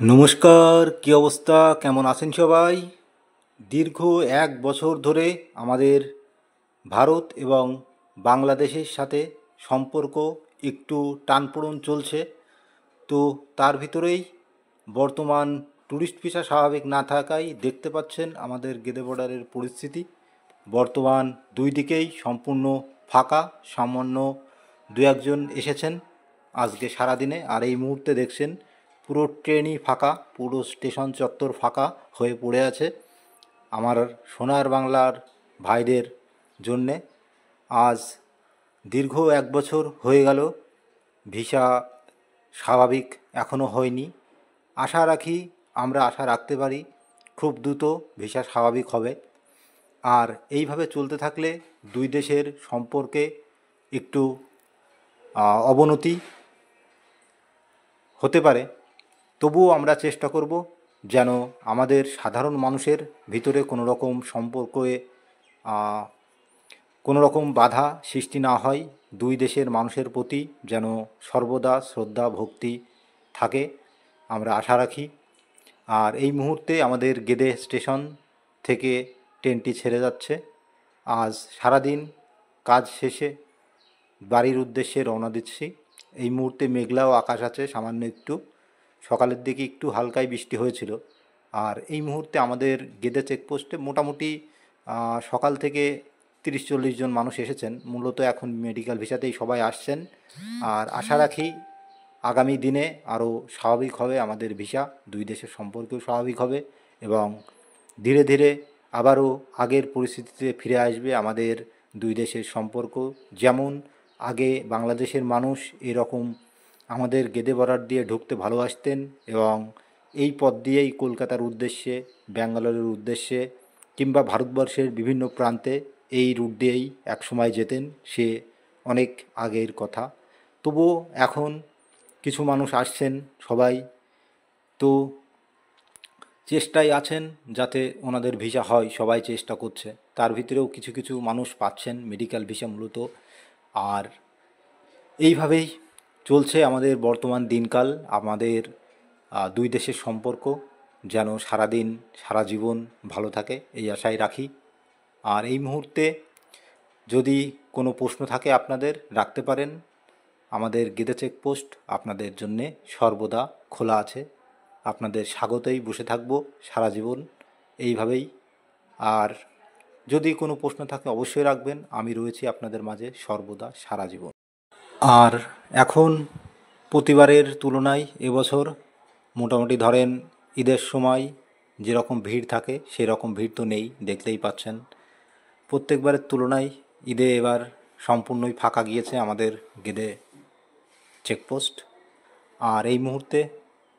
নমস্কার, কী অবস্থা? কেমন আছেন সবাই? দীর্ঘ 1 বছর ধরে আমাদের ভারত এবং বাংলাদেশের সাথে সম্পর্ক একটু টানপোড়েন চলছে। তো তার ভিতরেই বর্তমান ট্যুরিস্ট ভিসা স্বাভাবিক না থাকায় দেখতে পাচ্ছেন আমাদের গেদে বর্ডারের পরিস্থিতি। বর্তমান দুই দিকেই সম্পূর্ণ ফাঁকা, সামান্য দু একজন এসেছেন আজকে সারাদিনে। আর এই মুহূর্তে দেখছেন পুরো ট্রেনই ফাঁকা, পুরো স্টেশন চত্বর ফাঁকা হয়ে পড়ে আছে আমার সোনার বাংলার ভাইদের জন্যে। আজ দীর্ঘ 1 বছর হয়ে গেল, ভিসা স্বাভাবিক এখনও হয়নি। আশা রাখি, আমরা আশা রাখতে পারি খুব দ্রুত ভিসা স্বাভাবিক হবে। আর এইভাবে চলতে থাকলে দুই দেশের সম্পর্কে একটু অবনতি হতে পারে। তবুও আমরা চেষ্টা করব যেন আমাদের সাধারণ মানুষের ভিতরে কোনো রকম সম্পর্কে কোনো রকম বাধা সৃষ্টি না হয়। দুই দেশের মানুষের প্রতি যেন সর্বদা শ্রদ্ধা ভক্তি থাকে, আমরা আশা রাখি। আর এই মুহূর্তে আমাদের গেদে স্টেশন থেকে ট্রেনটি ছেড়ে যাচ্ছে। আজ সারাদিন কাজ শেষে বাড়ির উদ্দেশ্যে রওনা দিচ্ছি। এই মুহূর্তে মেঘলাও আকাশ আছে সামান্য একটু, সকালের দিকে একটু হালকাই বৃষ্টি হয়েছিল। আর এই মুহূর্তে আমাদের গেদে চেকপোস্টে মোটামুটি সকাল থেকে 30-40 জন মানুষ এসেছেন। মূলত এখন মেডিকেল ভিসাতেই সবাই আসছেন। আর আশা রাখি আগামী দিনে আরও স্বাভাবিক হবে আমাদের ভিসা, দুই দেশের সম্পর্কও স্বাভাবিক হবে এবং ধীরে ধীরে আবারও আগের পরিস্থিতিতে ফিরে আসবে আমাদের দুই দেশের সম্পর্ক। যেমন আগে বাংলাদেশের মানুষ এরকম আমাদের গেদে বর্ডার দিয়ে ঢুকতে ভালোবাসতেন এবং এই পথ দিয়েই কলকাতার উদ্দেশ্যে, ব্যাঙ্গালোরের উদ্দেশ্যে কিংবা ভারতবর্ষের বিভিন্ন প্রান্তে এই রুট দিয়েই একসময় যেতেন, সে অনেক আগের কথা। তবুও এখন কিছু মানুষ আসছেন সবাই, তো চেষ্টায় আছেন যাতে ওনাদের ভিসা হয়, সবাই চেষ্টা করছে। তার ভিতরেও কিছু কিছু মানুষ পাচ্ছেন মেডিকেল ভিসা মূলত। আর এইভাবেই চলছে আমাদের বর্তমান দিনকাল। আমাদের দুই দেশের সম্পর্ক যেন সারাদিন সারা জীবন ভালো থাকে এই আশাই রাখি। আর এই মুহূর্তে যদি কোনো প্রশ্ন থাকে আপনাদের রাখতে পারেন, আমাদের গেদে চেকপোস্ট আপনাদের জন্যে সর্বদা খোলা আছে। আপনাদের স্বাগতেই বসে থাকবো সারা জীবন এইভাবেই। আর যদি কোনো প্রশ্ন থাকে অবশ্যই রাখবেন, আমি রয়েছি আপনাদের মাঝে সর্বদা সারা জীবন। আর এখন প্রতিবারের তুলনায় এবছর মোটামুটি ধরেন ঈদের সময় যেরকম ভিড় থাকে সেরকম ভিড় তো নেই, দেখতেই পাচ্ছেন। প্রত্যেকবারের তুলনায় ঈদে এবার সম্পূর্ণই ফাঁকা গিয়েছে আমাদের গেদে চেকপোস্ট। আর এই মুহূর্তে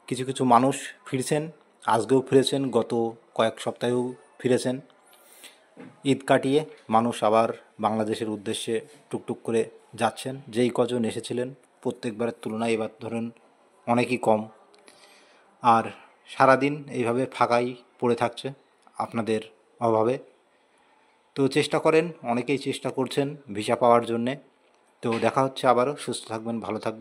কিছু কিছু মানুষ ফিরছেন, আজকেও ফিরেছেন, গত কয়েক সপ্তাহেও ফিরেছেন। ঈদ কাটিয়ে মানুষ আবার বাংলাদেশের উদ্দেশ্যে টুকটুক করে যাচ্ছেন। যেই কজন এসেছিলেন প্রত্যেকবারের তুলনায় এবার ধরুন অনেকই কম। আর সারাদিন এইভাবে ফাঁকাই পড়ে থাকছে আপনাদের অভাবে। তো চেষ্টা করেন, অনেকেই চেষ্টা করছেন ভিসা পাওয়ার জন্যে। তো দেখা হচ্ছে আবারও, সুস্থ থাকবেন, ভালো থাকবেন।